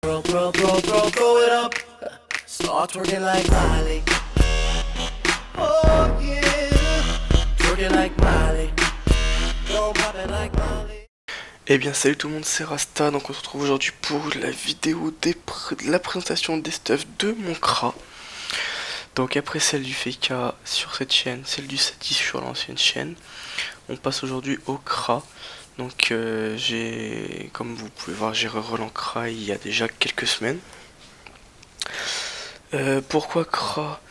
Throw it up. Start twerking like Miley. Oh yeah. Twerking like Miley. Don't pop it like Miley. Eh bien salut tout le monde, c'est Rasta, donc on se retrouve aujourd'hui pour la vidéo de la présentation des stuffs de mon CRA. Donc après celle du Feka sur cette chaîne, celle du Satis sur l'ancienne chaîne, on passe aujourd'hui au CRA. Donc comme vous pouvez voir, j'ai reroll CRA il y a déjà quelques semaines. Pourquoi CRA?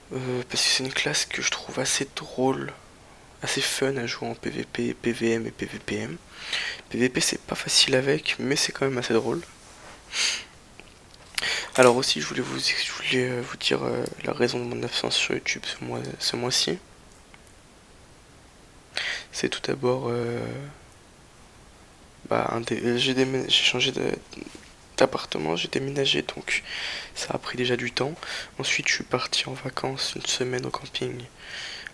Parce que c'est une classe que je trouve assez drôle, assez fun à jouer en PVP, PVM et PVPM. PVP c'est pas facile avec, mais c'est quand même assez drôle. Alors aussi je voulais vous dire la raison de mon absence sur YouTube ce mois-ci. C'est tout d'abord j'ai changé d'appartement, j'ai déménagé, donc ça a pris déjà du temps. Ensuite je suis parti en vacances une semaine au camping.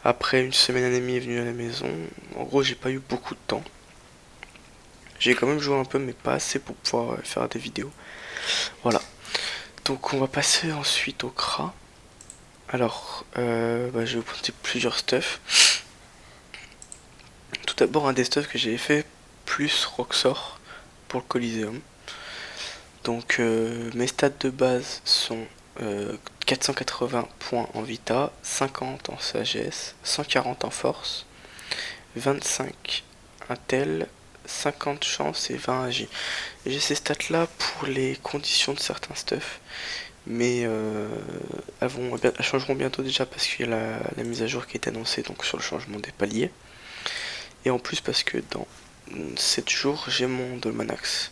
Après une semaine et demie est venu à la maison. En gros j'ai pas eu beaucoup de temps. J'ai quand même joué un peu mais pas assez pour pouvoir faire des vidéos. Voilà. Donc on va passer ensuite au CRA. Alors je vais vous présenter plusieurs stuffs. Tout d'abord un des stuffs que j'ai fait plus Roxor pour le Coliseum. Donc mes stats de base sont 480 points en vita, 50 en sagesse, 140 en force, 25 intel, 50 chance et 20 agi. J'ai ces stats là pour les conditions de certains stuffs, mais elles changeront bientôt déjà parce qu'il y a la mise à jour qui est annoncée donc sur le changement des paliers. Et en plus parce que dans 7 jours j'ai mon Dolmanax.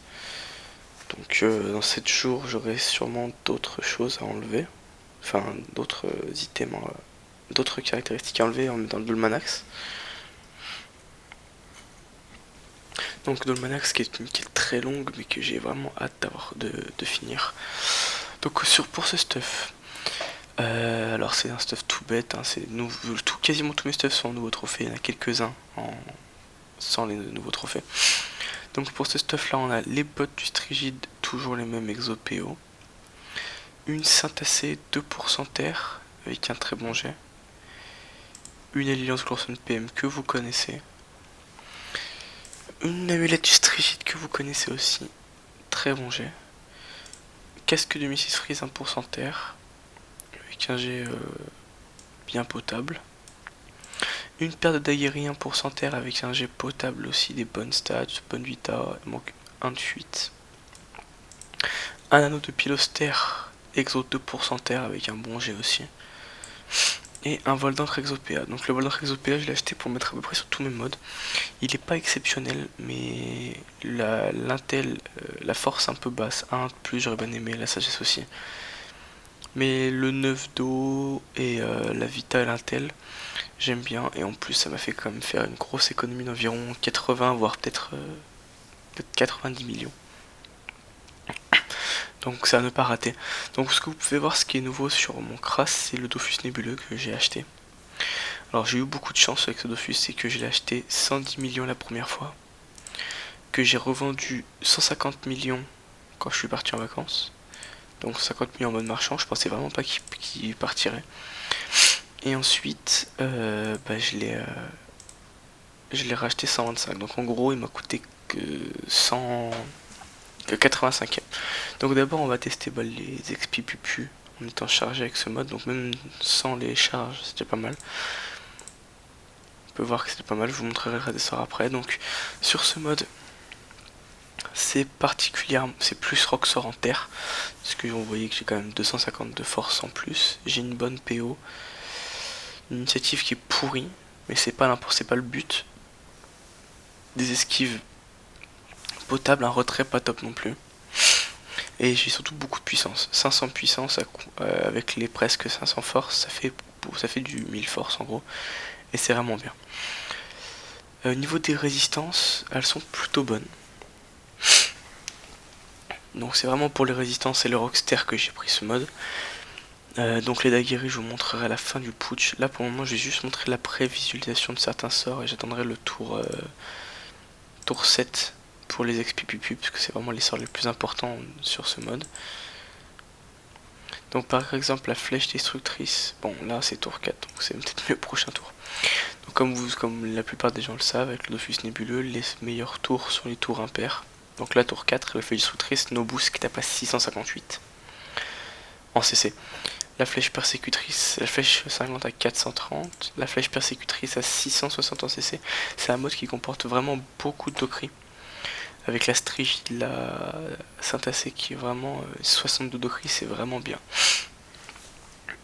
Donc dans 7 jours j'aurai sûrement d'autres choses à enlever. Enfin d'autres items, d'autres caractéristiques à enlever dans le Dolmanax. Donc Dolmanax qui est très longue mais que j'ai vraiment hâte de finir. Donc pour ce stuff. Alors c'est un stuff tout bête, hein, quasiment tous mes stuffs sont en nouveaux trophées, il y en a quelques-uns sans les nouveaux trophées. Donc pour ce stuff là on a les bottes du Strigide, toujours les mêmes exo-PO. Une Syntacée 2% terre avec un très bon jet. Une Alliance Glorson PM que vous connaissez. Une amulette du Strigide que vous connaissez aussi, très bon jet. Casque de Mrs Freeze 1% terre avec un jet bien potable. Une paire de Daguerri 1% terre avec un jet potable aussi, des bonnes stats, bonne vita, il manque un de fuite. Un anneau de Piloster exo 2% terre avec un bon jet aussi. Et un vol d'encre exopéa. Donc le vol d'encre exopéa je l'ai acheté pour mettre à peu près sur tous mes modes. Il est pas exceptionnel mais l'intel, la force un peu basse, 1 de plus j'aurais bien aimé, la sagesse aussi. Mais le 9 d'eau et la vita et l'intel j'aime bien, et en plus ça m'a fait quand même faire une grosse économie d'environ 80 voire peut-être 90 millions. Donc ça à ne pas rater. Donc ce que vous pouvez voir, ce qui est nouveau sur mon CRA, c'est le Dofus nébuleux que j'ai acheté. Alors j'ai eu beaucoup de chance avec ce Dofus, c'est que je l'ai acheté 110 millions la première fois, que j'ai revendu 150 millions quand je suis parti en vacances. Donc 50 millions en mode marchand, je pensais vraiment pas qu'il partirait. Et ensuite je l'ai racheté 125. Donc en gros il m'a coûté que 85e. Donc d'abord on va tester les XP pupu en étant chargé avec ce mode, donc même sans les charges c'est déjà pas mal. On peut voir que c'est pas mal, je vous montrerai le redescendre après. Donc sur ce mode c'est particulièrement, c'est plus Roxor en terre, parce que vous voyez que j'ai quand même 250 de force en plus, j'ai une bonne PO, une initiative qui est pourrie, mais c'est pas le but, des esquives potable, un retrait pas top non plus. Et j'ai surtout beaucoup de puissance. 500 puissance avec les presque 500 force, ça fait du 1000 force en gros. Et c'est vraiment bien. Au niveau des résistances, elles sont plutôt bonnes. Donc c'est vraiment pour les résistances et le Rockster que j'ai pris ce mode. Donc les Daguerri je vous montrerai à la fin du putsch. Là pour le moment j'ai juste montré la prévisualisation de certains sorts et j'attendrai le tour 7 pour les XP parce que c'est vraiment les sorts les plus importants sur ce mode. Donc par exemple la flèche destructrice, bon là c'est tour 4, donc c'est peut-être mieux prochain tour. Donc comme la plupart des gens le savent, avec le Dofus nébuleux, les meilleurs tours sont les tours impairs. Donc là tour 4, la flèche destructrice, no boost qui tape à 658 en CC. La flèche persécutrice, la flèche 50 à 430, la flèche persécutrice à 660 en CC. C'est un mode qui comporte vraiment beaucoup de dockery. Avec la Strige, la Syntacée qui est vraiment 62 dockery, c'est vraiment bien.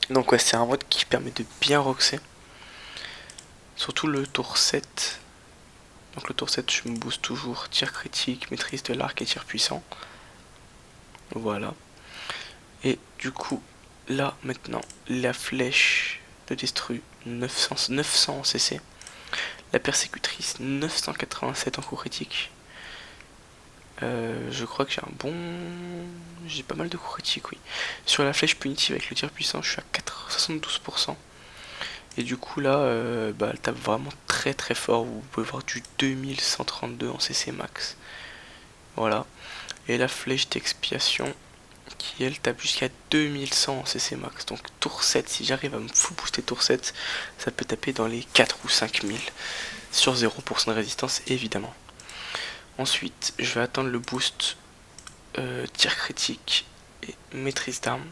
Donc ouais, c'est un mode qui permet de bien roxer. Surtout le tour 7. Donc le tour 7, je me booste toujours tir critique, maîtrise de l'arc et tir puissant. Voilà. Et du coup, là maintenant, la flèche de destru 900 en CC. La persécutrice 987 en coup critique. Je crois que j'ai pas mal de coups critiques, oui. Sur la flèche punitive avec le tir puissant, je suis à 72%. Et du coup là, elle tape vraiment très très fort. Vous pouvez voir du 2132 en CC max. Voilà. Et la flèche d'expiation, qui elle tape jusqu'à 2100 en CC max. Donc tour 7, si j'arrive à me full booster tour 7, ça peut taper dans les 4 ou 5000. Sur 0% de résistance, évidemment. Ensuite, je vais attendre le boost tir critique et maîtrise d'armes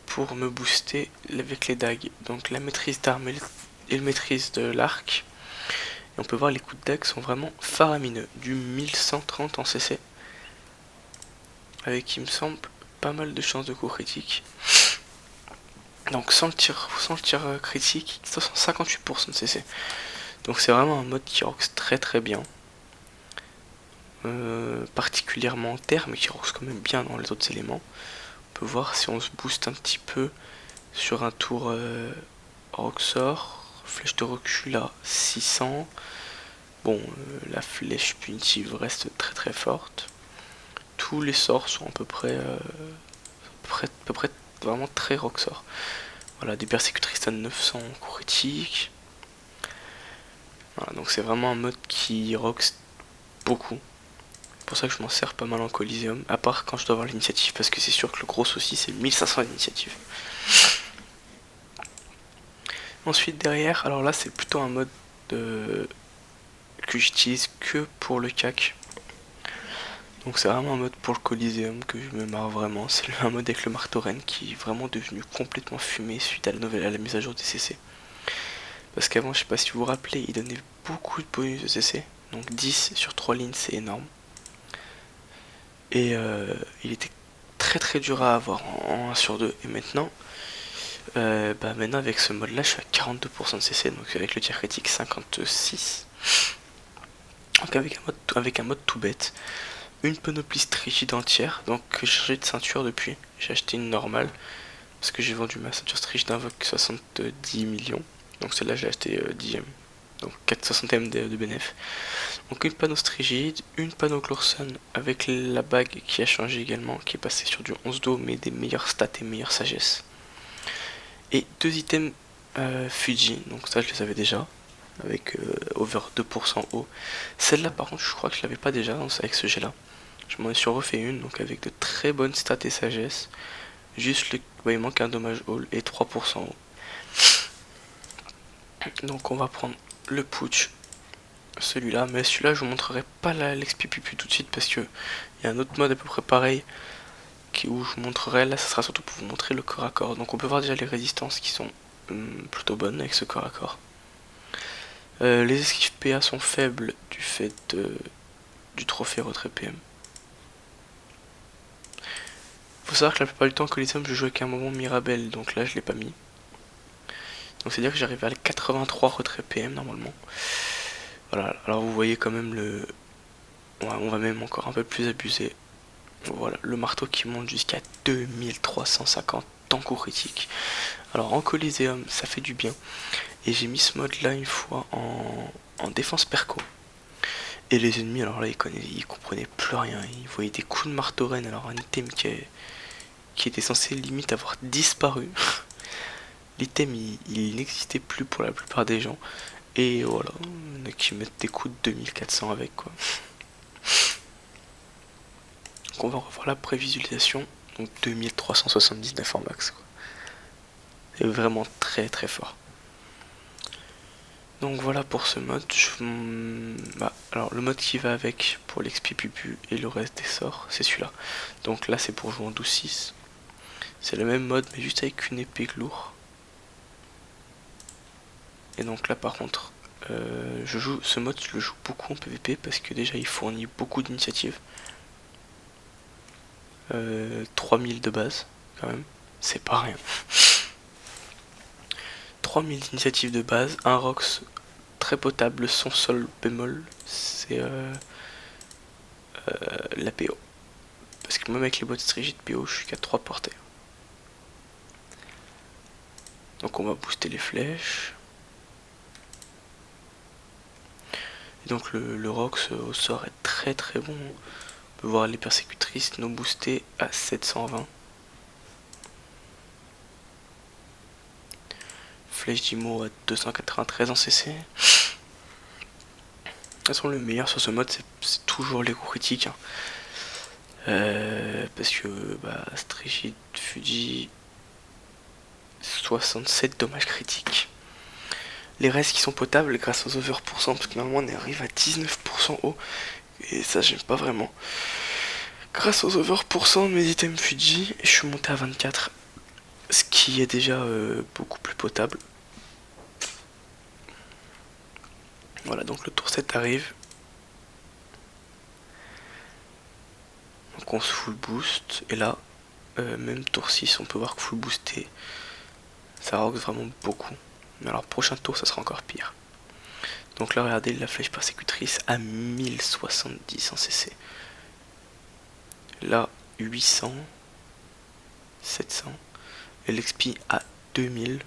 pour me booster avec les dagues. Donc la maîtrise d'armes et le maîtrise de l'arc. Et on peut voir les coups de dague sont vraiment faramineux. Du 1130 en CC. Avec, il me semble, pas mal de chances de coup critique. Donc sans le tir critique, 58% de CC. Donc c'est vraiment un mode qui roxe très très bien. Particulièrement en terre, mais qui roxe quand même bien dans les autres éléments. On peut voir si on se booste un petit peu sur un tour Roxor. Flèche de recul à 600. Bon, la flèche punitive reste très très forte. Tous les sorts sont à peu près vraiment très Roxor. Voilà, des persécutrices à 900 coup critique. Voilà, donc c'est vraiment un mode qui roxe beaucoup. C'est pour ça que je m'en sers pas mal en Coliseum, à part quand je dois avoir l'initiative, parce que c'est sûr que le gros souci c'est 1500 d'initiative. Ensuite derrière, alors là c'est plutôt un mode que j'utilise que pour le CAC. Donc c'est vraiment un mode pour le Coliseum que je me marre vraiment. C'est un mode avec le marteau reine qui est vraiment devenu complètement fumé suite à la mise à jour des CC. Parce qu'avant, je sais pas si vous vous rappelez, il donnait beaucoup de bonus de CC. Donc 10 sur 3 lignes, c'est énorme. Et il était très très dur à avoir en 1 sur 2. Et maintenant, maintenant avec ce mode là, je suis à 42% de CC. Donc avec le tir critique, 56. Donc avec un mode tout bête. Une panoplie strigide entière. Donc j'ai changé de ceinture depuis. J'ai acheté une normale. Parce que j'ai vendu ma ceinture strigide d'invoque 70 millions. Donc celle-là j'ai acheté 10ème. Donc 460ème de bénéf. Donc une panneau strigide, une panneau Glorson avec la bague qui a changé également, qui est passée sur du 11 d'eau mais des meilleures stats et meilleure sagesse. Et 2 items Fuji, donc ça je les avais déjà, avec over 2% haut. Celle-là par contre je crois que je l'avais pas déjà avec ce jet là. Je m'en ai refait une, donc avec de très bonnes stats et sagesse. Juste il manque un dommage all et 3% haut. Donc on va prendre le putsch, celui-là, mais celui-là je vous montrerai pas l'XP tout de suite parce que il y a un autre mode à peu près pareil où je vous montrerai. Là ça sera surtout pour vous montrer le corps à corps. Donc on peut voir déjà les résistances qui sont plutôt bonnes avec ce corps à corps. Les esquives PA sont faibles du fait du trophée retrait PM. Faut savoir que la plupart du temps Coliseum je joue avec un moment Mirabelle, donc là je l'ai pas mis. Donc c'est à dire que j'arrive à les 83 retraits PM normalement. Voilà, alors vous voyez quand même le... Ouais, on va même encore un peu plus abuser. Voilà, le marteau qui monte jusqu'à 2350 en coup critique. Alors en Coliseum ça fait du bien. Et j'ai mis ce mode là une fois en défense perco. Et les ennemis alors là ils comprenaient plus rien. Ils voyaient des coups de marteau reine. Alors un item qui était censé limite avoir disparu. L'item il n'existait plus pour la plupart des gens. Et voilà, il y en a qui mettent des coups de 2400 avec quoi. Donc on va revoir la prévisualisation, donc 2379 en max quoi. C'est vraiment très très fort. Donc voilà pour ce mode. Alors le mode qui va avec pour l'XP pupu et le reste des sorts, c'est celui-là. Donc là c'est pour jouer en 12-6. C'est le même mode mais juste avec une épée lourde. Et donc là par contre, ce mode je le joue beaucoup en PvP parce que déjà il fournit beaucoup d'initiatives. 3000 de base quand même, c'est pas rien. 3000 d'initiatives de base, un Rox très potable, son sol bémol, c'est la PO. Parce que même avec les bots Strigid PO, je suis qu'à 3 portées. Donc on va booster les flèches. Et donc le Rox au sort est très très bon. On peut voir les persécutrices non boostées à 720. Flèche d'Imo à 293 en CC. De toute façon le meilleur sur ce mode c'est toujours les coups critiques. Parce que Strigid, Fuji, 67 dommages critiques. Les restes qui sont potables grâce aux over %, parce que normalement on arrive à 19% haut. Et ça j'aime pas vraiment. Grâce aux over % de mes items Fuji, je suis monté à 24. Ce qui est déjà beaucoup plus potable. Voilà, donc le tour 7 arrive. Donc on se full boost. Et là, même tour 6, on peut voir que full boosté, ça rock vraiment beaucoup. Mais alors prochain tour, ça sera encore pire. Donc là, regardez la flèche persécutrice à 1070 en CC. Là, 800, 700. Et l'XP à 2000.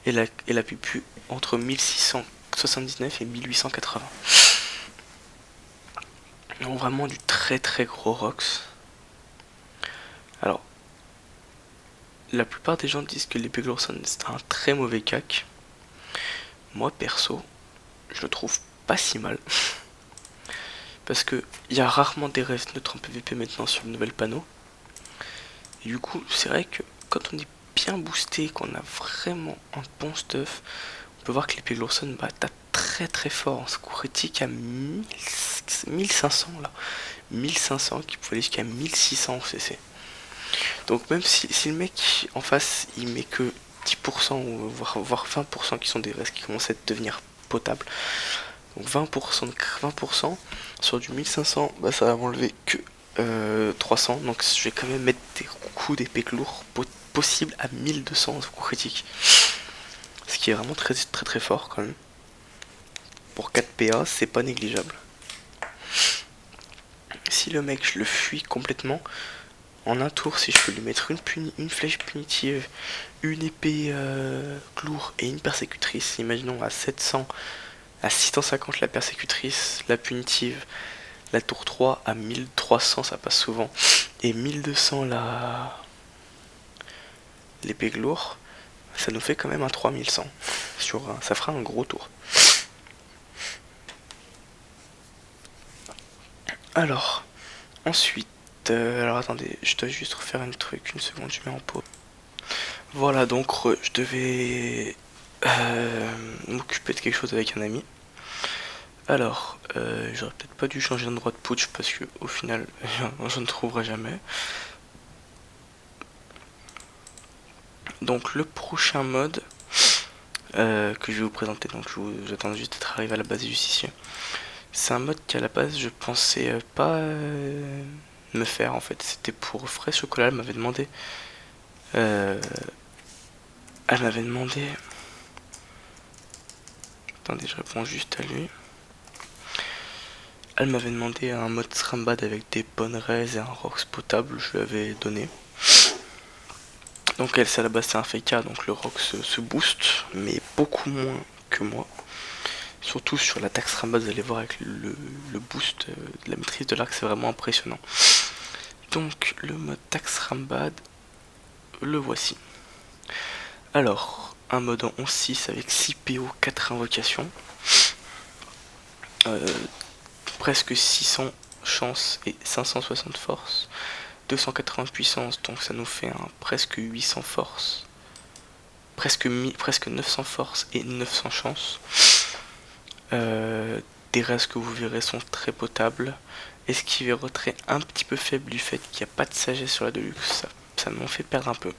Et la pupu entre 1679 et 1880. Donc vraiment du très très gros Rox. Alors, la plupart des gens disent que l'épée Glorson c'est un très mauvais cac. Moi perso, je le trouve pas si mal. Parce que il y a rarement des restes neutres en PvP maintenant sur le nouvel panneau. Et du coup, c'est vrai que quand on est bien boosté, qu'on a vraiment un bon stuff, on peut voir que l'épée Glorson tape très très fort en secours critique à 1500 là. 1500 qui peut aller jusqu'à 1600 au CC. Donc même si le mec en face il met que 10% ou voire 20% qui sont des restes qui commencent à devenir potables, donc 20% sur du 1500, ça va m'enlever que 300, donc je vais quand même mettre des coups d'épée lourds possibles à 1200 en coup critique, ce qui est vraiment très très très fort quand même. Pour 4 PA c'est pas négligeable. Si le mec je le fuis complètement, en un tour, si je peux lui mettre une flèche punitive, une épée lourde et une persécutrice, imaginons à 700, à 650 la persécutrice, la punitive, la tour 3 à 1300 ça passe souvent, et 1200 l'épée lourde, ça nous fait quand même un 3100, ça fera un gros tour. Alors, ensuite, alors attendez, je dois juste refaire un truc, une seconde, je mets en pause. Voilà, donc je devais m'occuper de quelque chose avec un ami. Alors, j'aurais peut-être pas dû changer d'endroit de putsch parce que au final, je ne trouverai jamais. Donc le prochain mode que je vais vous présenter, donc j'attends juste d'être arrivé à la base du justicier. C'est un mode qui à la base je pensais pas me faire en fait. C'était pour Frais Chocolat, elle m'avait demandé. Attendez, je réponds juste à lui. Elle m'avait demandé un mode Srambad avec des bonnes raises et un Rox potable, je lui avais donné. Donc elle, c'est à la base c'est un FK, donc le Rox se booste, mais beaucoup moins que moi. Surtout sur l'attaque Srambad, vous allez voir avec le boost de la maîtrise de l'arc, c'est vraiment impressionnant. Donc le mode Tax Rambad, le voici. Alors, un mode en 11-6 avec 6 PO, 4 invocations. Presque 600 chance et 560 force. 280 puissance, donc ça nous fait un presque 800 force. Presque 900 force et 900 chance. Des restes que vous verrez sont très potables. Esquive et retrait un petit peu faible du fait qu'il n'y a pas de sagesse sur la Deluxe. Ça m'en fait perdre un peu.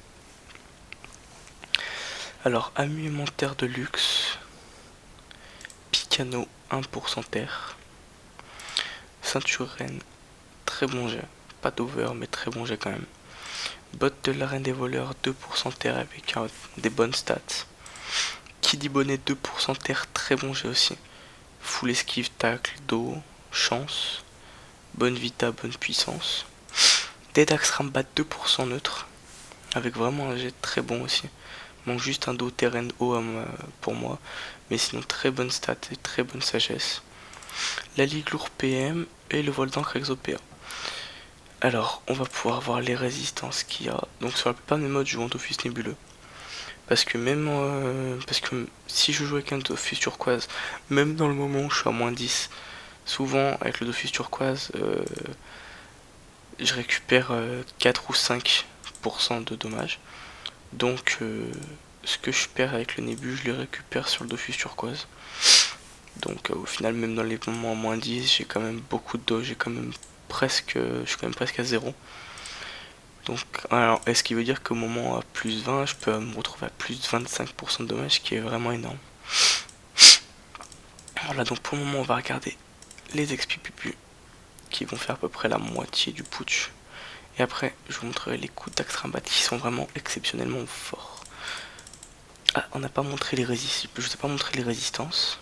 Alors, alimentaire de luxe. Picano 1% terre. Ceinture reine, très bon jet. Pas d'over, mais très bon jet quand même. Botte de la reine des voleurs, 2% terre avec des bonnes stats. Qui dit bonnet, 2% terre, très bon jet aussi. Full esquive, tacle, dos, chance. Bonne vita, bonne puissance. Dedax Rambat 2% neutre. Avec vraiment un jet très bon aussi. Manque juste un dos terrain haut pour moi. Mais sinon très bonne stat et très bonne sagesse. La Ligue lourd PM et le vol d'encre Exopéa. Alors, on va pouvoir voir les résistances qu'il y a. Donc sur la plupart des modes, je joue en Dofus nébuleux. Parce que si je joue avec un Dofus turquoise, même dans le moment où je suis à moins 10, souvent avec le Dofus turquoise, je récupère 4 ou 5% de dommages. Donc ce que je perds avec le Nébu, je le récupère sur le Dofus turquoise. Donc au final, même dans les moments à moins 10, j'ai quand même beaucoup de dodge, je suis quand même presque à 0. Donc, alors, est-ce qui veut dire qu'au moment à plus 20, je peux me retrouver à plus de 25% de dommages, ce qui est vraiment énorme. Voilà, donc pour le moment, on va regarder les XP Pupu, qui vont faire à peu près la moitié du putsch. Et après, je vous montrerai les coups d'Axtrambat qui sont vraiment exceptionnellement forts. Ah, on n'a pas montré les résistances. Je vous ai pas montré les résistances.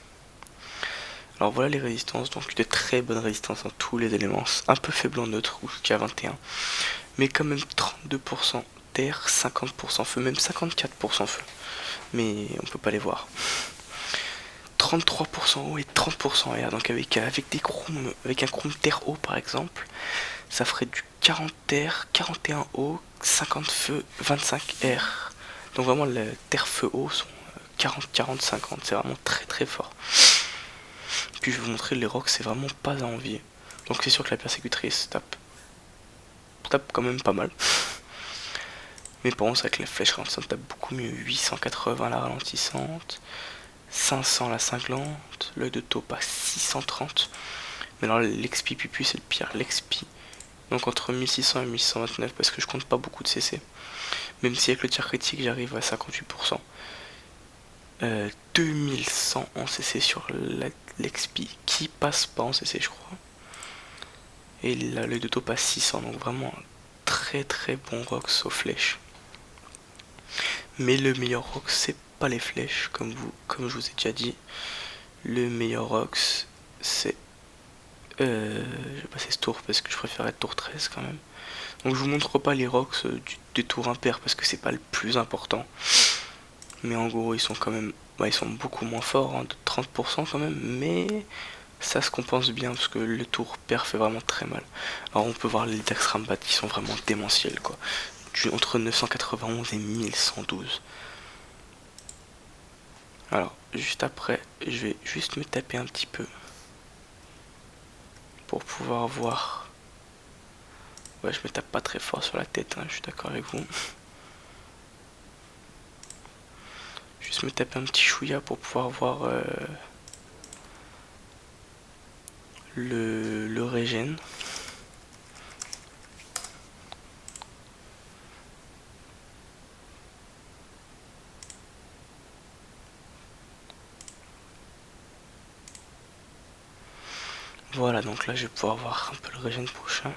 Alors voilà les résistances, donc de très bonnes résistances en tous les éléments. Un peu faible en neutre, jusqu'à 21. Mais quand même 32% terre, 50% feu, même 54% feu. Mais on peut pas les voir. 33% eau et 30% air. Donc avec des chrome, avec un chrome terre eau par exemple, ça ferait du 40 terre, 41 eau, 50 feu, 25 air. Donc vraiment les terre feu eau sont 40, 40, 50. C'est vraiment très très fort. Puis je vais vous montrer les rocks, c'est vraiment pas à envier. Donc c'est sûr que la persécutrice tape quand même pas mal. Mais par contre, avec la flèche ralentissante, tape beaucoup mieux. 880 la ralentissante, 500 la cinglante, l'œil de taupe à 630. Mais alors l'expi pupu c'est le pire, l'expi. Donc entre 1600 et 1629 parce que je compte pas beaucoup de CC. Même si avec le tir critique j'arrive à 58%. 2100 en CC sur l'expi qui passe pas en CC je crois. Et là l'œil de taupe à 600, donc vraiment un très très bon rock aux flèches. Mais le meilleur rock c'est pas les flèches comme je vous ai déjà dit. Le meilleur rock c'est je vais passer ce tour parce que je préfère être tour 13 quand même. Donc je vous montre pas les rocks du tour impair parce que c'est pas le plus important. Mais en gros ils sont quand même, ils sont beaucoup moins forts, hein, de 30% quand même, mais ça se compense bien parce que le tour pair fait vraiment très mal. Alors on peut voir les Dax Rambat qui sont vraiment démentiels quoi. Entre 991 et 1112. Alors juste après je vais juste me taper un petit peu pour pouvoir voir. Ouais, je me tape pas très fort sur la tête, hein, je suis d'accord avec vous. Juste me taper un petit chouïa pour pouvoir voir le régène. Voilà, donc là je vais pouvoir voir un peu le régène prochain.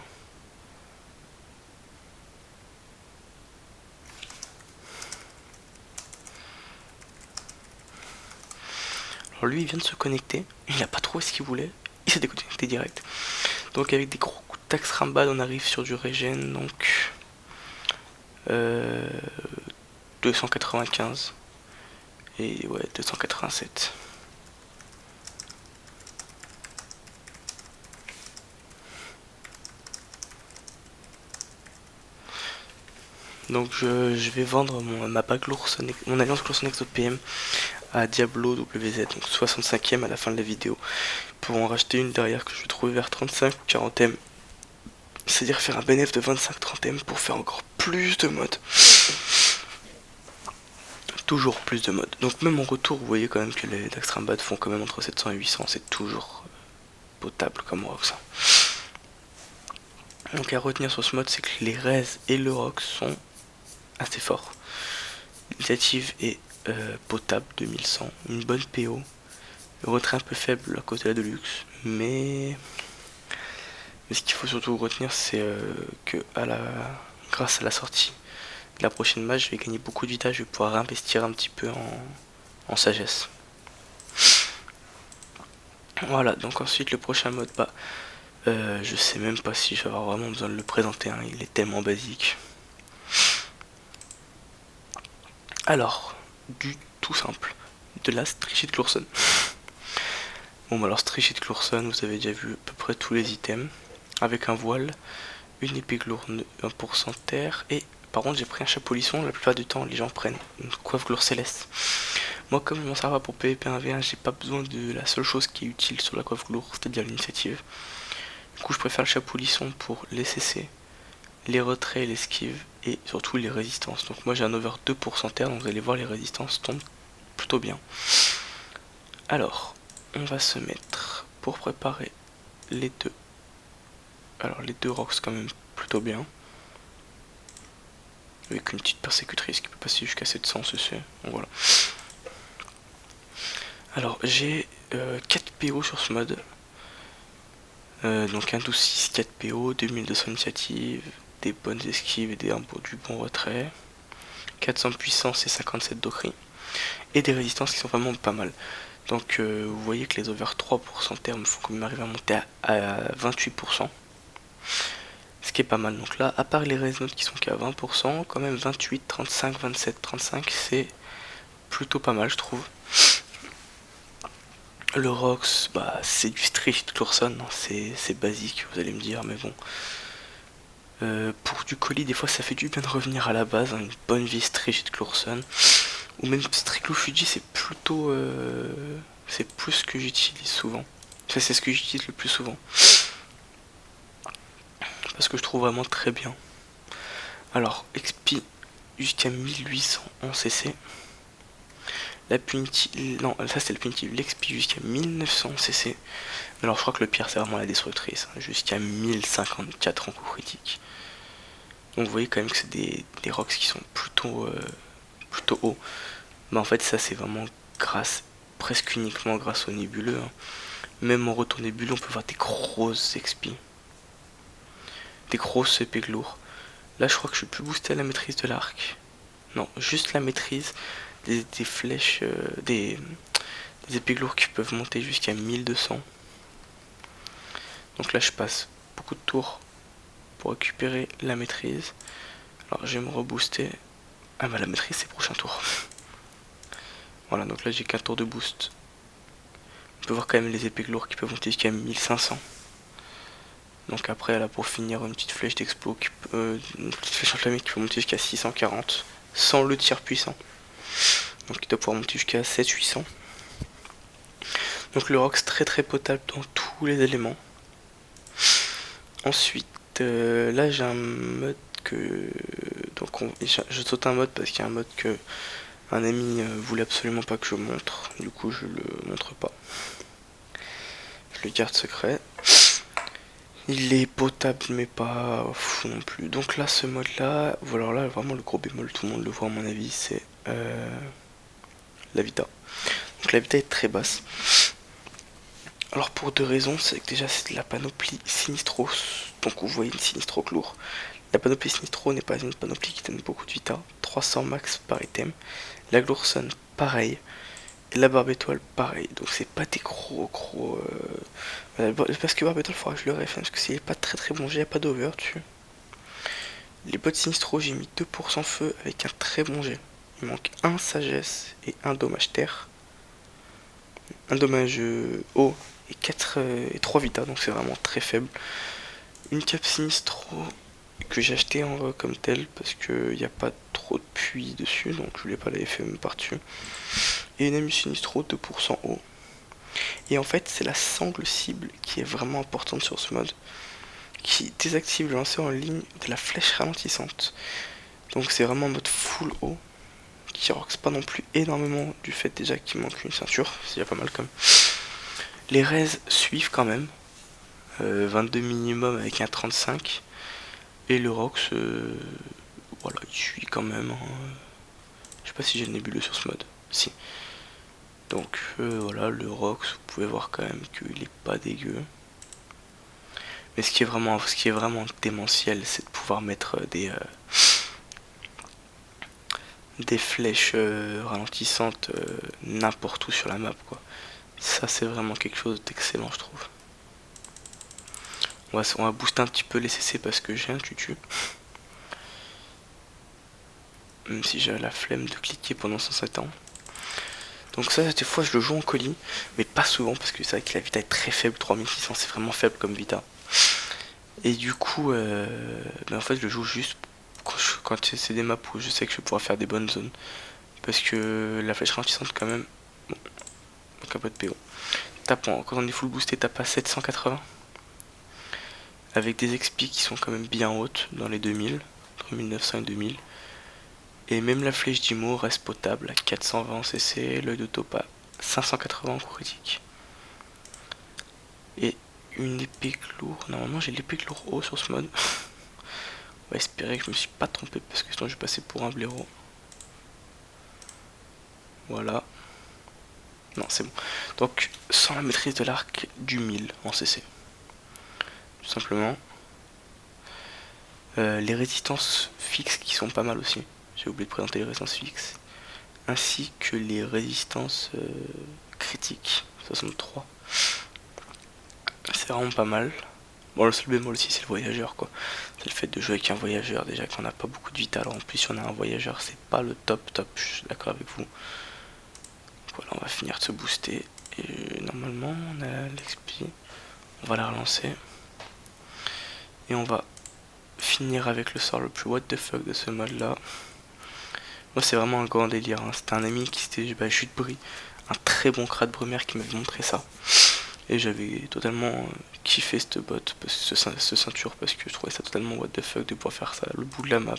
Alors lui il vient de se connecter, il a pas trop ce qu'il voulait, il s'est déconnecté direct. Donc avec des gros coups de taxe rambade on arrive sur du régène, donc 295 et ouais 287. Donc je vais vendre ma bague mon alliance Lourson ExoPM à Diablo WZ, donc 65ème à la fin de la vidéo, pour en racheter une derrière que je vais trouver vers 35 ou 40ème. C'est-à-dire faire un bénéfice de 25-30ème pour faire encore plus de modes. Toujours plus de modes. Donc même en retour, vous voyez quand même que les Daxtrambad font quand même entre 700 et 800, c'est toujours potable comme Rox. Donc à retenir sur ce mode, c'est que les Rez et le Rox sont assez forts. L'initiative est potable, 2100, une bonne PO. Le retrait un peu faible à cause de la Deluxe, mais ce qu'il faut surtout retenir, c'est que grâce à la sortie de la prochaine match, je vais gagner beaucoup de vita, je vais pouvoir investir un petit peu en sagesse. Voilà, donc ensuite le prochain mode, je sais même pas si je vais avoir vraiment besoin de le présenter, hein, il est tellement basique. Alors, du tout simple, de la Strichette Lourson. Bon bah alors Strichette Lourson, vous avez déjà vu à peu près tous les items, avec un voile, une épée glour 1% terre, et par contre j'ai pris un chapeau lisson, la plupart du temps les gens prennent une coiffe glour céleste. Moi comme je m'en sers pas pour PvP 1v1, j'ai pas besoin de la seule chose qui est utile sur la coiffe glour, c'est-à-dire l'initiative. Du coup je préfère le chapeau lisson pour les CC, les retraits, l'esquive et surtout les résistances. Donc moi j'ai un over 2% terre, donc vous allez voir les résistances tombent plutôt bien. Alors on va se mettre pour préparer les deux. Alors les deux rocks quand même plutôt bien. Avec une petite persécutrice qui peut passer jusqu'à 700 cc. Donc voilà. Alors j'ai 4 PO sur ce mode. Donc un 12-6, 4 PO, 2200 initiative, des bonnes esquives et du bon retrait, 400 puissance et 57 d'ocri, et des résistances qui sont vraiment pas mal. Donc vous voyez que les over 3% terme font quand même arriver à monter à 28%. Ce qui est pas mal. Donc là, à part les résenautes qui sont qu'à 20%, quand même 28, 35, 27, 35, c'est plutôt pas mal je trouve. Le Rox, c'est du Strichette Lourson, c'est basique, vous allez me dire, mais bon. Pour du colis, des fois ça fait du bien de revenir à la base, hein, une bonne vie Strichette Lourson. Ou même Strictlo Fuji, c'est plutôt... c'est plus ce que j'utilise souvent. Enfin, c'est ce que j'utilise le plus souvent. Parce que je trouve vraiment très bien. Alors, XP jusqu'à 1800 en CC. La Punitive, non, ça c'est le Punitive, l'XP jusqu'à 1900 CC. Alors je crois que le pire c'est vraiment la Destructrice, hein, jusqu'à 1054 en coup critique. Donc vous voyez quand même que c'est des rocks qui sont plutôt hauts. Mais en fait ça c'est vraiment presque uniquement grâce au nébuleux. Hein. Même en retour nébuleux on peut voir des grosses XP. Des grosses épées lourdes. Là je crois que je suis plus boosté à la maîtrise de l'arc. Non, juste la maîtrise des flèches, des épées lourdes qui peuvent monter jusqu'à 1200. Donc là je passe beaucoup de tours pour récupérer la maîtrise. Alors je vais me rebooster. Ah bah la maîtrise c'est prochain tour. Voilà, donc là j'ai qu'un tour de boost. On peut voir quand même les épées lourdes qui peuvent monter jusqu'à 1500. Donc après là pour finir une petite flèche d'explo, une petite flèche enflammée qui peut monter jusqu'à 640 sans le tir puissant. Donc il doit pouvoir monter jusqu'à 700-800. Donc le Rox très potable dans tous les éléments. Ensuite là j'ai un mode que... Donc je saute un mode parce qu'il y a un mode que un ami voulait absolument pas que je montre. Du coup je le montre pas. Je le garde secret. Il est potable mais pas fou non plus. Donc là ce mode là, voilà, là vraiment le gros bémol, tout le monde le voit à mon avis, c'est la vita. Donc la vita est très basse. Alors pour deux raisons, c'est que déjà c'est de la panoplie Sinistro, donc vous voyez une Sinistro lourd. La panoplie Sinistro n'est pas une panoplie qui donne beaucoup de vita, 300 max par item. La Glourson pareil, et la Barbe Étoile pareil, donc c'est pas des gros... parce que Barbe Étoile faudra que je le refais, parce que c'est pas très bon, j'ai pas d'over dessus. Les bots Sinistro j'ai mis 2% feu avec un très bon jet. Il manque un sagesse et un dommage terre. Un dommage eau et 3 vita, donc c'est vraiment très faible. Une cape Sinistro, que j'ai acheté comme tel parce qu'il n'y a pas trop de puits dessus, donc je voulais pas la FM par-dessus. Et une ammu Sinistro 2% haut. Et en fait, c'est la sangle cible qui est vraiment importante sur ce mode, qui désactive le lancer en ligne de la flèche ralentissante. Donc c'est vraiment un mode full haut, qui roxe pas non plus énormément du fait déjà qu'il manque une ceinture, c'est déjà pas mal comme. Les raises suivent quand même, 22 minimum avec un 35. Et le Rox, voilà, il suit quand même. Je sais pas si j'ai le nébuleux sur ce mode. Si. Donc voilà, le Rox, vous pouvez voir quand même qu'il est pas dégueu. Mais ce qui est vraiment démentiel, c'est de pouvoir mettre des flèches ralentissantes n'importe où sur la map, quoi. Ça, c'est vraiment quelque chose d'excellent, je trouve. On va booster un petit peu les CC parce que j'ai un tutu. Même si j'ai la flemme de cliquer pendant 107 ans. Donc ça, des fois, je le joue en colis, mais pas souvent parce que c'est vrai que la Vita est très faible, 3600, c'est vraiment faible comme Vita. Et du coup, en fait, je le joue juste quand c'est des maps où je sais que je vais pouvoir faire des bonnes zones. Parce que la flèche ralentissante, quand même, bon, donc un peu de PO. Quand on est full boosté, tape à 780. Avec des XP qui sont quand même bien hautes, dans les 2000, entre 1900 et 2000. Et même la flèche d'Imo reste potable à 420 en CC, l'œil de taupe à 580 en coup critique. Et une épée lourde. Normalement j'ai l'épée lourde haut sur ce mode. On va espérer que je me suis pas trompé parce que sinon je vais passer pour un blaireau. Voilà. Non, c'est bon. Donc sans la maîtrise de l'arc du 1000 en CC. Tout simplement. Les résistances fixes qui sont pas mal aussi. J'ai oublié de présenter les résistances fixes. Ainsi que les résistances critiques. 63. C'est vraiment pas mal. Bon, le seul bémol aussi, c'est le voyageur, quoi. C'est le fait de jouer avec un voyageur, déjà qu'on n'a pas beaucoup de vita. Alors en plus, si on a un voyageur, c'est pas le top. Je suis d'accord avec vous. Voilà, on va finir de se booster. Et normalement, on a l'XP. On va la relancer. Et on va finir avec le sort le plus what the fuck de ce mode là. Moi c'est vraiment un grand délire, hein. C'était un ami qui c'était Chute Brie, un très bon crat de Brumaire qui m'avait montré ça. Et j'avais totalement kiffé cette bot, ce ceinture, parce que je trouvais ça totalement what the fuck de pouvoir faire ça, le bout de la map,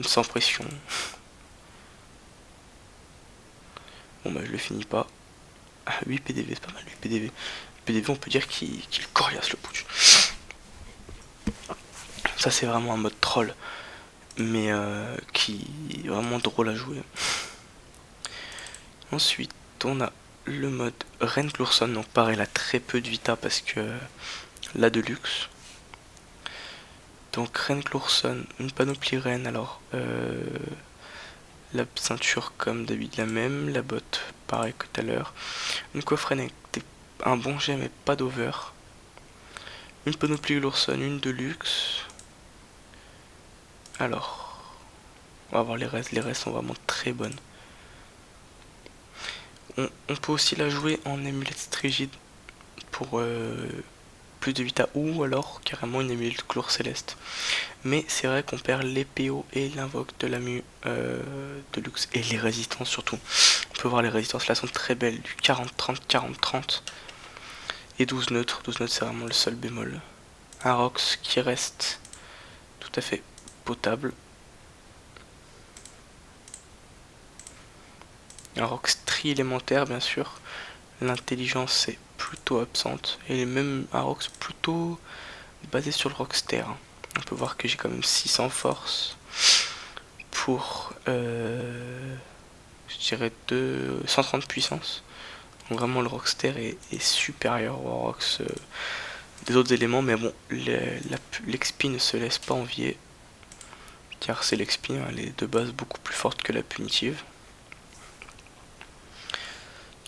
sans pression. Bon bah je le finis pas. Ah, 8 PDV, c'est pas mal 8 PDV. PDV on peut dire qu'il coriace le putsch. Ça c'est vraiment un mode troll, mais qui est vraiment drôle à jouer. Ensuite on a le mode Reine Glourson, donc pareil, elle a très peu de vita parce que la de luxe. Donc Reine Glourson, une panoplie reine, alors la ceinture comme d'habitude la même, la botte pareil que tout à l'heure, une coffre avec un bon jet mais pas d'over, une panoplie Glourson, une de luxe. Alors, on va voir les restes sont vraiment très bonnes. On peut aussi la jouer en amulette strigide pour plus de vita ou alors carrément une amulette chlore céleste. Mais c'est vrai qu'on perd les PO et l'invoque de l'ammu de luxe et les résistances surtout. On peut voir les résistances là sont très belles, du 40-30, 40-30 et 12 neutres. 12 neutres c'est vraiment le seul bémol. Un Rox qui reste tout à fait potable. Un Rox tri-élémentaire bien sûr. L'intelligence est plutôt absente et même un Rox plutôt basé sur le Rockster. On peut voir que j'ai quand même 600 force pour je dirais 130 puissance. Donc vraiment le Rockster est supérieur au Rox des autres éléments, mais bon, l'XP ne se laisse pas envier car c'est l'XP, hein, elle est de base beaucoup plus forte que la punitive.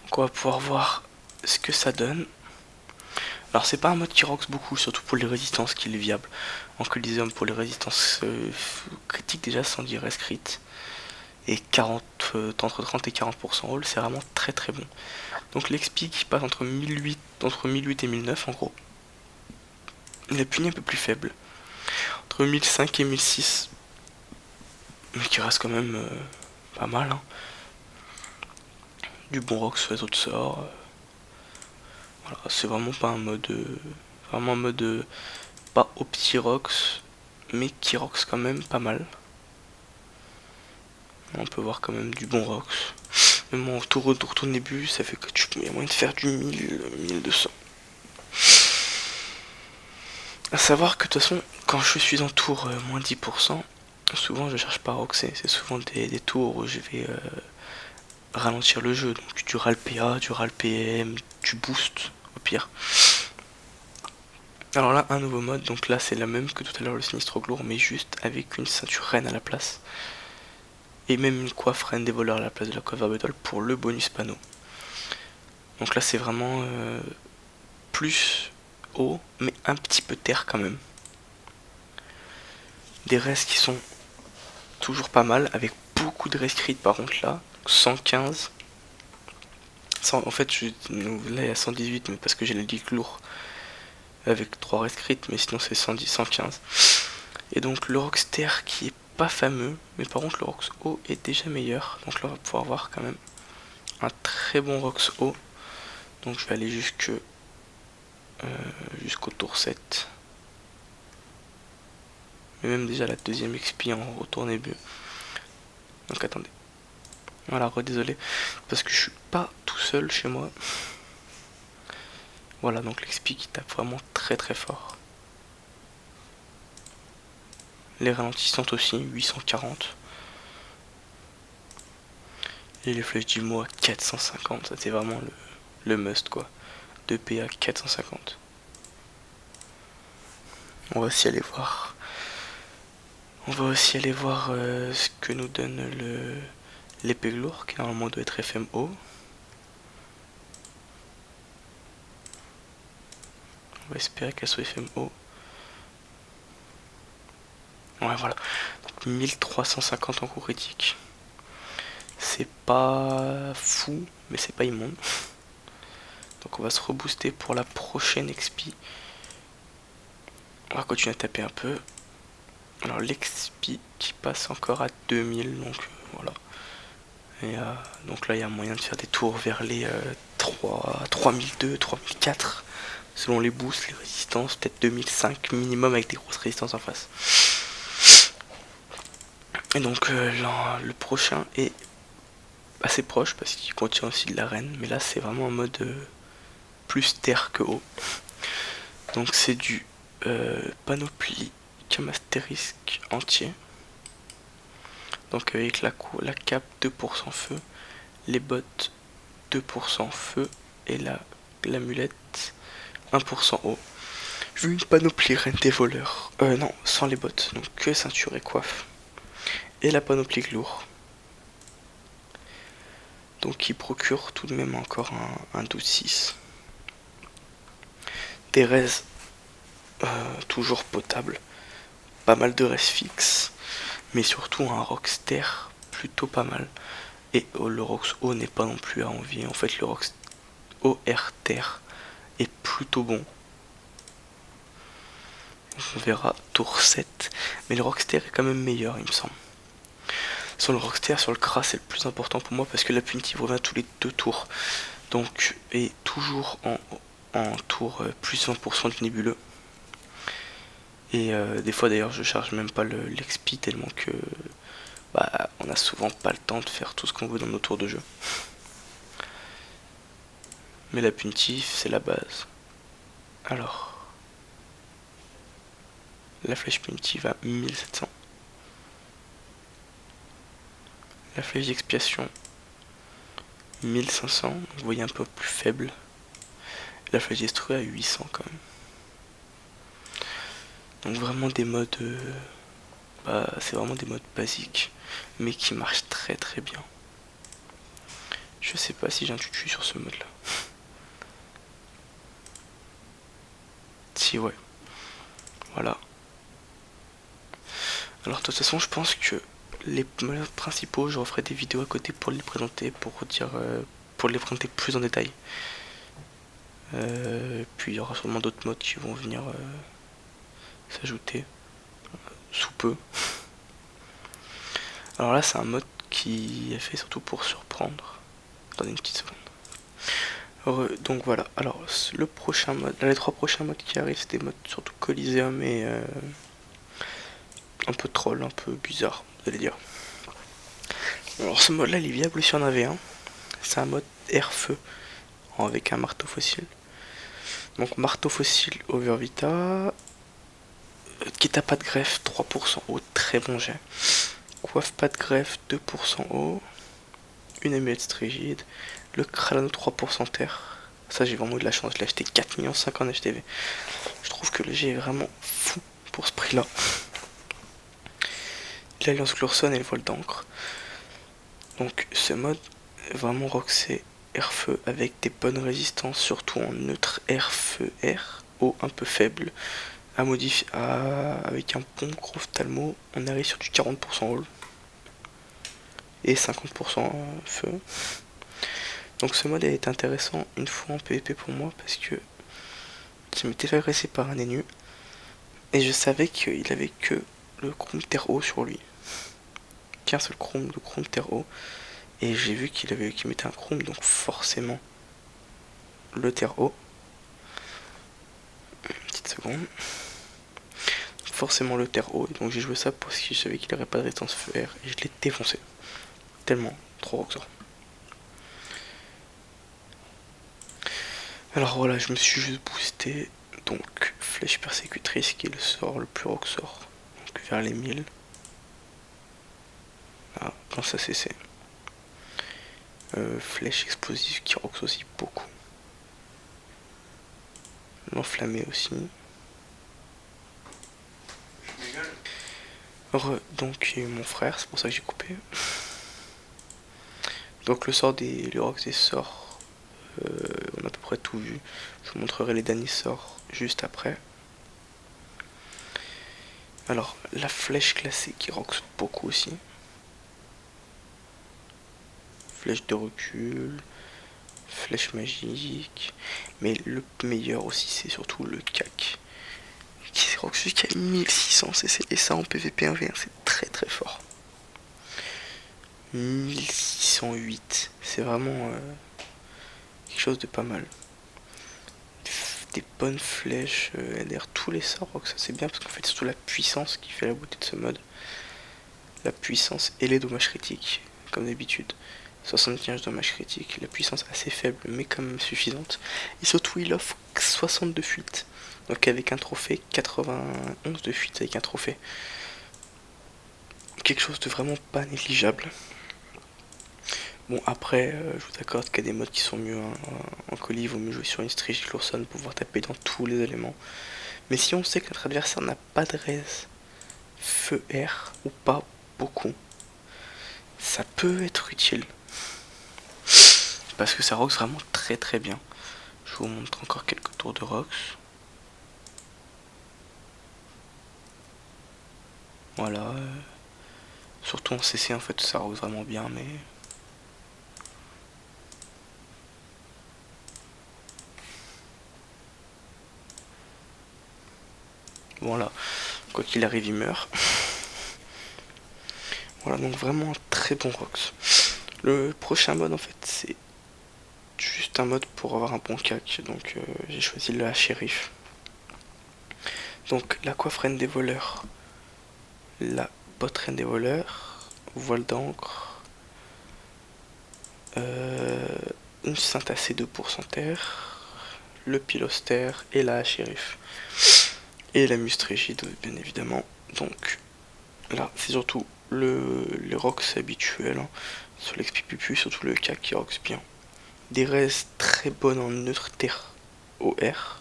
Donc on va pouvoir voir ce que ça donne. Alors c'est pas un mode qui roxe beaucoup, surtout pour les résistances qu'il est viable. En Coliseum pour les résistances critiques déjà sans dire crit. Et 40, entre 30 et 40% roll, c'est vraiment très très bon. Donc l'XP qui passe entre 1008 et 1009 en gros. La puni un peu plus faible. entre 1005 et 1006. Mais qui reste quand même pas mal. Hein. Du bon rox réseau de sort. Voilà, c'est vraiment pas un mode. Vraiment un mode pas au petit rox, mais qui rox quand même pas mal. On peut voir quand même du bon rox. Même en tour début, ça fait que tu peux moyen de faire du 1000, 1200. A savoir que de toute façon, quand je suis en tour moins 10%, souvent je cherche pas à roxer. C'est souvent des tours où je vais ralentir le jeu. Donc du RAL PA, du RAL PM, du boost au pire. Alors là, un nouveau mode, donc là c'est la même que tout à l'heure le Sinistro Glour, mais juste avec une ceinture reine à la place. Et même une coiffe reine des voleurs à la place de la coiffe Verbetol pour le bonus panneau. Donc là c'est vraiment plus haut, mais un petit peu terre quand même. Des restes qui sont toujours pas mal, avec beaucoup de rescrits par contre là, 115. En fait, là il y a 118, mais parce que j'ai le league lourd avec 3 rescrits, mais sinon c'est 110, 115. Et donc le Roxter qui est pas fameux, mais par contre le Rox O est déjà meilleur. Donc là on va pouvoir voir quand même un très bon Rox O. Donc je vais aller jusqu'au tour 7. Mais même déjà la deuxième XP en retour début. Donc attendez. Voilà, redésolé. Parce que je suis pas tout seul chez moi. Voilà, donc l'XP qui tape vraiment très très fort. Les ralentissantes aussi, 840. Et les flèches du mot à 450, ça c'est vraiment le must quoi. 2 PA 450. On va aussi aller voir. Ce que nous donne l'épée lourde qui normalement doit être FMO. On va espérer qu'elle soit FMO. Ouais voilà. Donc 1350 en coup critique. C'est pas fou, mais c'est pas immonde. Donc on va se rebooster pour la prochaine XP. On va continuer à taper un peu. Alors l'XP qui passe encore à 2000, donc voilà. Et donc là il y a moyen de faire des tours vers les 3002, 3004 selon les boosts, les résistances, peut-être 2005 minimum avec des grosses résistances en face. Et donc le prochain est assez proche parce qu'il contient aussi de l'arène, mais là c'est vraiment en mode plus terre que haut. Donc c'est du panoplie camastérisque entier. Donc avec la cape 2% feu, les bottes 2% feu et l'amulette 1% eau. Je veux une panoplie reine des voleurs. Non, sans les bottes, donc que ceinture et coiffe. Et la panoplie glour. Donc qui procure tout de même encore un 12-6. Des res toujours potables. Pas mal de res fixes. Mais surtout un Roxter plutôt pas mal. Et le Rox O n'est pas non plus à envier. En fait le Rox OR Terre est plutôt bon. On verra tour 7. Mais le Roxter est quand même meilleur il me semble. Sur le Roxter, sur le Kras c'est le plus important pour moi parce que la punitive revient tous les 2 tours. Donc est toujours en tour plus 20% du nébuleux. Et des fois d'ailleurs je charge même pas l'XP tellement que on a souvent pas le temps de faire tout ce qu'on veut dans nos tours de jeu. Mais la punitive c'est la base. Alors la flèche punitive à 1700. La flèche d'expiation 1500, vous voyez un peu plus faible. La flèche destruée à 800 quand même. Donc vraiment des modes c'est vraiment des modes basiques mais qui marchent très très bien. Je sais pas si j'ai un tutu sur ce mode là. Si ouais. Voilà. Alors de toute façon je pense que les modes principaux je referai des vidéos à côté pour les présenter, pour les présenter plus en détail. Puis il y aura sûrement d'autres modes qui vont venir s'ajouter. sous peu. Alors là, c'est un mode qui est fait surtout pour surprendre. Dans une petite seconde. Donc voilà, alors le prochain mode, les 3 prochains modes qui arrivent, c'est des modes surtout Coliseum et un peu troll, un peu bizarre, vous allez dire. Alors ce mode là il est viable si on en avait un. C'est un mode air-feu avec un marteau fossile. Donc marteau fossile over vita, qui t'a pas de greffe 3% haut, très bon jet. Coiffe pas de greffe 2% haut, une amulette rigide, le crâne 3% terre. Ça j'ai vraiment eu de la chance, je l'ai acheté 4,5 millions en HTV. Je trouve que le jet est vraiment fou pour ce prix là. L'alliance Glorson et le vol d'encre. Donc ce mode est vraiment roxé air-feu avec des bonnes résistances, surtout en neutre air-feu-air, eau un peu faible. À modifier avec un bon gros talmo, on arrive sur du 40% all et 50% feu. Donc ce mode est intéressant une fois en PvP pour moi parce que je m'étais fait agresser par un ennemi et je savais qu'il avait que le chrome terre haut sur lui. Qu'un seul chrome, le chrome terre haut. Et j'ai vu qu'il mettait un chrome, donc forcément le terre haut. Une petite seconde. Forcément le terre haut. Et donc j'ai joué ça parce que je savais qu'il n'aurait pas de résistance feu air. Et je l'ai défoncé. Tellement. Trop roxor. Alors voilà, je me suis juste boosté. Donc flèche persécutrice qui est le sort le plus roxor. Donc vers les 1000. Ah, quand ça cessait. Flèche explosive qui rox aussi beaucoup. L'enflammé aussi. Donc il y a eu mon frère, c'est pour ça que j'ai coupé. Donc le sort le rox des sorts, on a à peu près tout vu. Je vous montrerai les derniers sorts juste après. Alors la flèche classée qui rox beaucoup aussi. Flèche de recul, flèche magique. Mais le meilleur aussi c'est surtout le cac. Qui rox jusqu'à 1600 cc et ça en PvP 1v1 c'est très très fort. 1608, c'est vraiment quelque chose de pas mal. Des bonnes flèches, derrière tous les sorts, ça c'est bien parce qu'en fait c'est surtout la puissance qui fait la beauté de ce mode. La puissance et les dommages critiques, comme d'habitude. 75 dommages critiques, la puissance assez faible mais quand même suffisante. Et surtout il offre 60 de fuite. Donc avec un trophée, 91 de fuite avec un trophée. Quelque chose de vraiment pas négligeable. Bon après, je vous accorde qu'il y a des modes qui sont mieux en colis, il vaut mieux jouer sur une Strige Glorson pour pouvoir taper dans tous les éléments. Mais si on sait que notre adversaire n'a pas de res, feu air ou pas beaucoup, ça peut être utile. Parce que ça rox vraiment très très bien. Je vous montre encore quelques tours de rox. Voilà. Surtout en CC en fait ça rox vraiment bien mais... Voilà, quoi qu'il arrive, il meurt. Voilà, donc vraiment un très bon rox. Le prochain mode, en fait, c'est juste un mode pour avoir un bon cac. Donc j'ai choisi la shérif. Donc la coiffe reine des voleurs, la botte reine des voleurs, voile d'encre, une synthèse 2% terre, le pilostère et la shérif. Et la mustrégide, bien évidemment. Donc là, c'est surtout les rox habituels, hein. Sur l'XP++, surtout le cac qui rox bien. Des res très bonnes en neutre terre OR.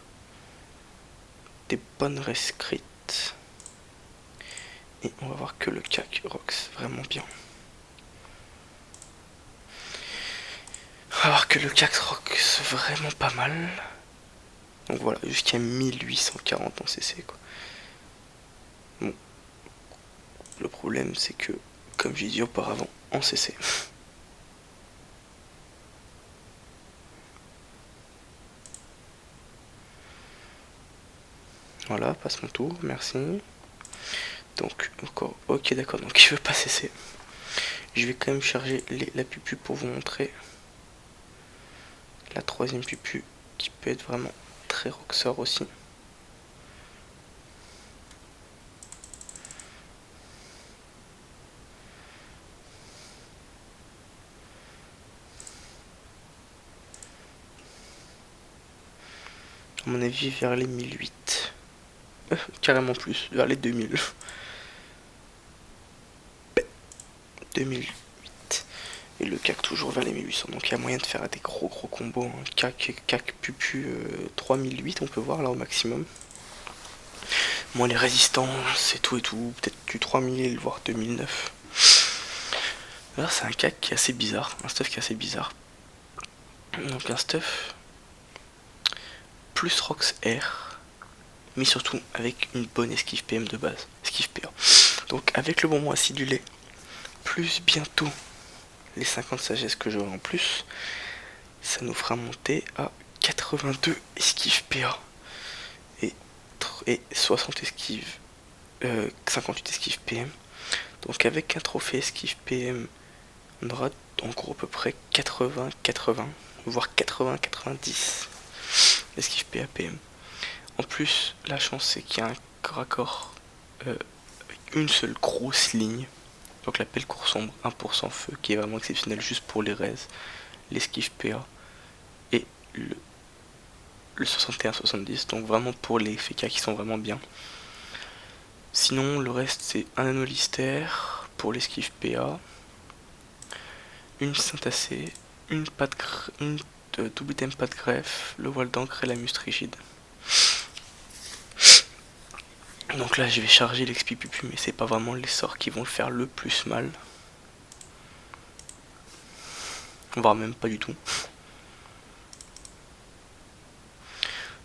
Des bonnes res crit. Et on va voir que le cac rox vraiment bien. On va voir que le cac rox vraiment pas mal. Donc voilà, jusqu'à 1840 en CC quoi. Bon. Le problème c'est que, comme j'ai dit auparavant, en CC. Voilà, passe mon tour, merci. Donc encore, ok d'accord, donc il veut pas cesser. Je vais quand même charger la pupu pour vous montrer la troisième pupu qui peut être vraiment très rockstar aussi. À mon avis vers les 1008. Carrément plus, vers les 2000. 2008. Et le CAC toujours vers les 1800. Donc il y a moyen de faire des gros combos. Hein. CAC pupu 3008 on peut voir là au maximum. Moi les résistances et tout, peut-être du 3000 voire 2009. Là c'est un CAC qui est assez bizarre, un stuff qui est assez bizarre. Donc un stuff plus Rox Air, mais surtout avec une bonne esquive PM de base, esquive PA. Donc avec le bonbon acidulé, plus bientôt les 50 sagesses que j'aurai en plus, ça nous fera monter à 82 esquives PA et 60 esquives, 58 esquives PM. Donc avec un trophée esquive PM, on aura en gros à peu près 80, voire 90 esquive PA PM. En plus, la chance c'est qu'il y a un corps à corps avec une seule grosse ligne. Donc la pelle court sombre 1% feu qui est vraiment exceptionnel juste pour les raises, l'esquive PA et le 61-70, donc vraiment pour les FK qui sont vraiment bien. Sinon le reste c'est un anolister pour l'esquive PA, une syntacée, une double item pas de greffe, le voile d'encre et la mustre rigide. Donc là je vais charger l'XP pupu, mais c'est pas vraiment les sorts qui vont le faire le plus mal. Voire même pas du tout.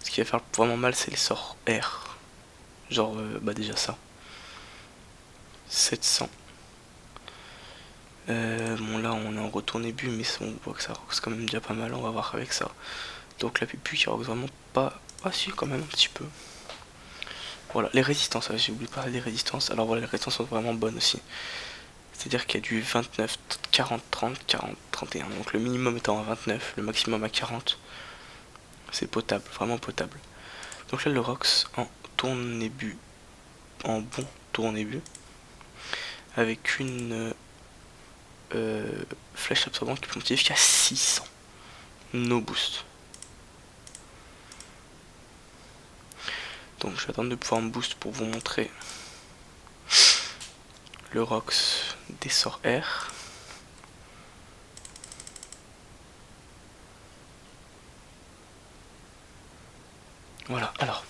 Ce qui va faire vraiment mal c'est les sorts R. Genre bah déjà ça. 700. Bon là on est en retour début, mais on voit que ça roxe quand même déjà pas mal, on va voir avec ça. Donc la pupu qui roxe vraiment pas... Ah si quand même un petit peu. Voilà, les résistances, j'ai oublié de parler des résistances. Alors voilà, les résistances sont vraiment bonnes aussi. C'est-à-dire qu'il y a du 29, 40, 30, 40, 31. Donc le minimum étant à 29, le maximum à 40. C'est potable, vraiment potable. Donc là le Rox en tournébut, en bon tournébut, avec une flèche absorbante qui peut monter jusqu'à 600. No boost. Donc je vais attendre de pouvoir me boost pour vous montrer le Rox des sorts R. Voilà, alors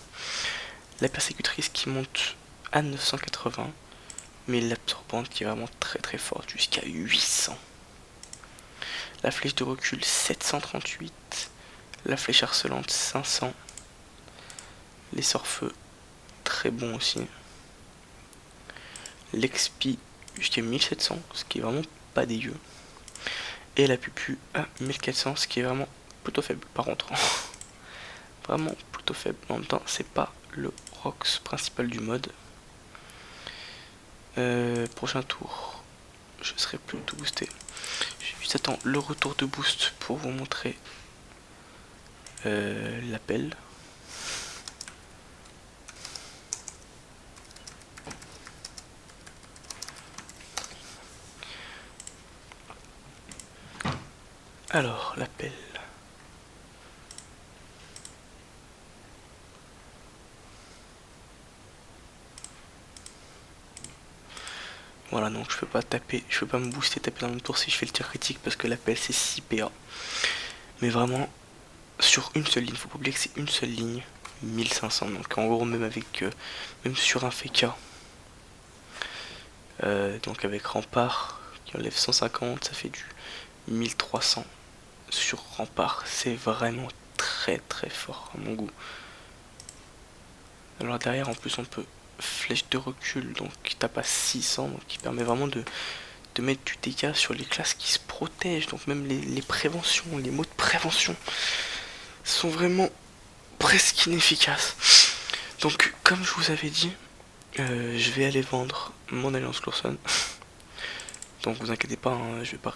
la persécutrice qui monte à 980, mais l'absorbante qui est vraiment très forte jusqu'à 800. La flèche de recul 738, la flèche harcelante 500, les sorts feu très bons aussi, l'expi jusqu'à 1700, ce qui est vraiment pas dégueu, et la pupu à 1400, ce qui est vraiment plutôt faible par contre. Vraiment plutôt faible, en même temps c'est pas le Rox principal du mode. Prochain tour, je serai plutôt boosté. J'attends le retour de boost pour vous montrer l'appel. Alors, l'appel. Voilà, donc je peux pas taper, je peux pas me booster, taper dans le même tour si je fais le tir critique parce que l'appel c'est 6 PA. Mais vraiment, sur une seule ligne, faut pas oublier que c'est une seule ligne, 1500. Donc en gros, même avec, même sur un FK, donc avec rempart qui enlève 150, ça fait du 1300 sur rempart. C'est vraiment très fort à mon goût. Alors derrière, en plus, on peut flèche de recul, donc qui tape à 600, donc qui permet vraiment de mettre du dégât sur les classes qui se protègent. Donc même les préventions, les mots de prévention sont vraiment presque inefficaces. Donc comme je vous avais dit, Je vais aller vendre mon alliance Coulson. Donc vous inquiétez pas, hein, je vais pas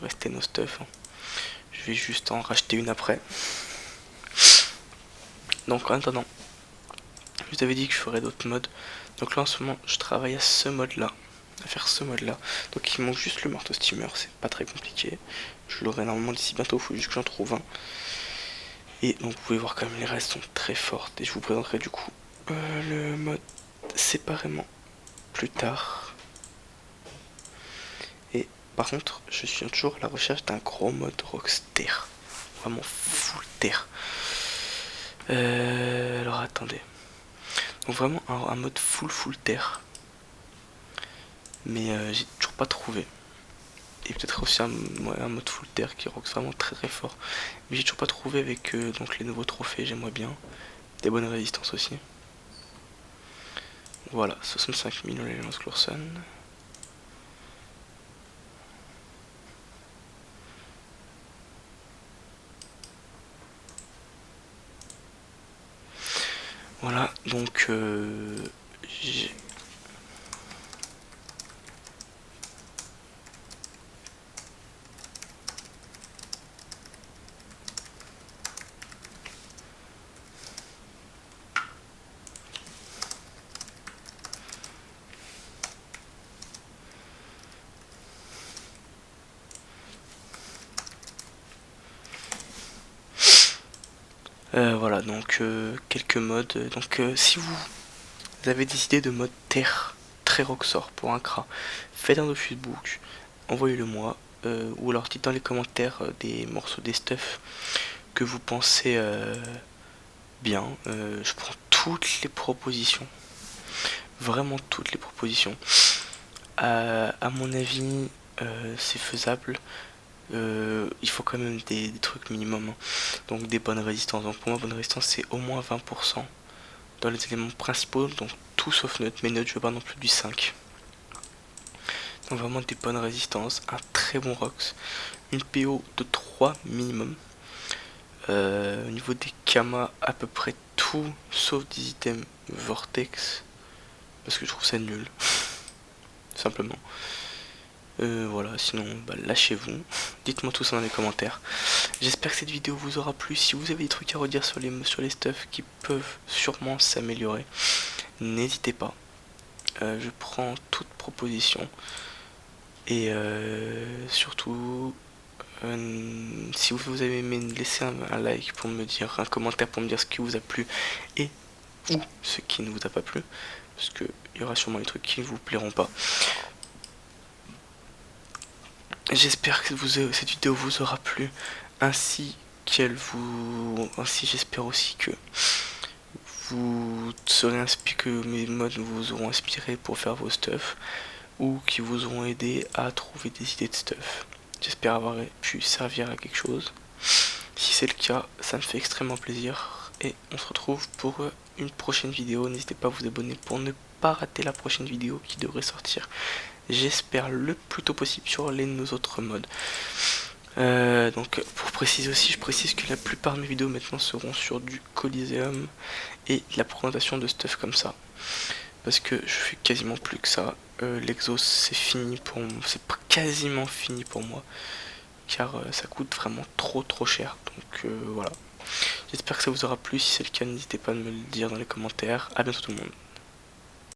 rester nos stuff. Hein. Je vais juste en racheter une après. Donc en attendant, je vous avais dit que je ferais d'autres modes. Donc là en ce moment, je travaille à ce mode là. À faire ce mode là. Donc il manque juste le marteau steamer, c'est pas très compliqué. Je l'aurai normalement d'ici bientôt, il faut juste que j'en trouve un. Et donc vous pouvez voir quand même les restes sont très fortes. Et je vous présenterai du coup le mode séparément plus tard. Et par contre, je suis toujours à la recherche d'un gros mode Rockster. Vraiment full terre. Alors attendez. Donc vraiment un mode full terre. Mais j'ai toujours pas trouvé. Et peut-être aussi un mode full terre qui rock vraiment très fort. Mais j'ai toujours pas trouvé avec donc les nouveaux trophées, j'aimerais bien. Des bonnes résistances aussi. Voilà, 65 000 l'alliance Coulson. Voilà, donc j'ai... voilà, donc quelques modes. Donc si vous avez des idées de mode terre très rocksort pour un cra, faites un Facebook, envoyez-le moi, ou alors dites dans les commentaires des morceaux des stuff que vous pensez bien. Je prends toutes les propositions, vraiment toutes les propositions. À mon avis, c'est faisable. Il faut quand même des trucs minimum, hein. Donc des bonnes résistances. Donc pour moi, bonne résistance c'est au moins 20% dans les éléments principaux, donc tout sauf neutre, mais neutre je veux pas non plus du 5. Donc vraiment des bonnes résistances, un très bon Rox, une PO de 3 minimum. Au niveau des Kama, à peu près tout sauf des items Vortex, parce que je trouve ça nul, simplement. Voilà, sinon bah, lâchez-vous, dites-moi tout ça dans les commentaires. J'espère que cette vidéo vous aura plu. Si vous avez des trucs à redire sur les stuffs qui peuvent sûrement s'améliorer, n'hésitez pas. Je prends toute proposition. Et surtout, si vous avez aimé, laissez un like pour me dire, un commentaire pour me dire ce qui vous a plu et ou ce qui ne vous a pas plu. Parce qu'il y aura sûrement des trucs qui ne vous plairont pas. J'espère que cette vidéo vous aura plu, ainsi j'espère aussi que vous serez inspiré, que mes mods vous auront inspiré pour faire vos stuff, ou qui vous auront aidé à trouver des idées de stuff. J'espère avoir pu servir à quelque chose. Si c'est le cas, ça me fait extrêmement plaisir, et on se retrouve pour une prochaine vidéo. N'hésitez pas à vous abonner pour ne pas rater la prochaine vidéo qui devrait sortir, j'espère, le plus tôt possible sur nos autres modes. Donc pour préciser aussi, je précise que la plupart de mes vidéos maintenant seront sur du Coliseum et la présentation de stuff comme ça, parce que je fais quasiment plus que ça. L'Exos c'est fini pour moi, c'est quasiment fini pour moi, car ça coûte vraiment trop cher. Donc voilà, j'espère que ça vous aura plu. Si c'est le cas, n'hésitez pas à me le dire dans les commentaires. À bientôt tout le monde.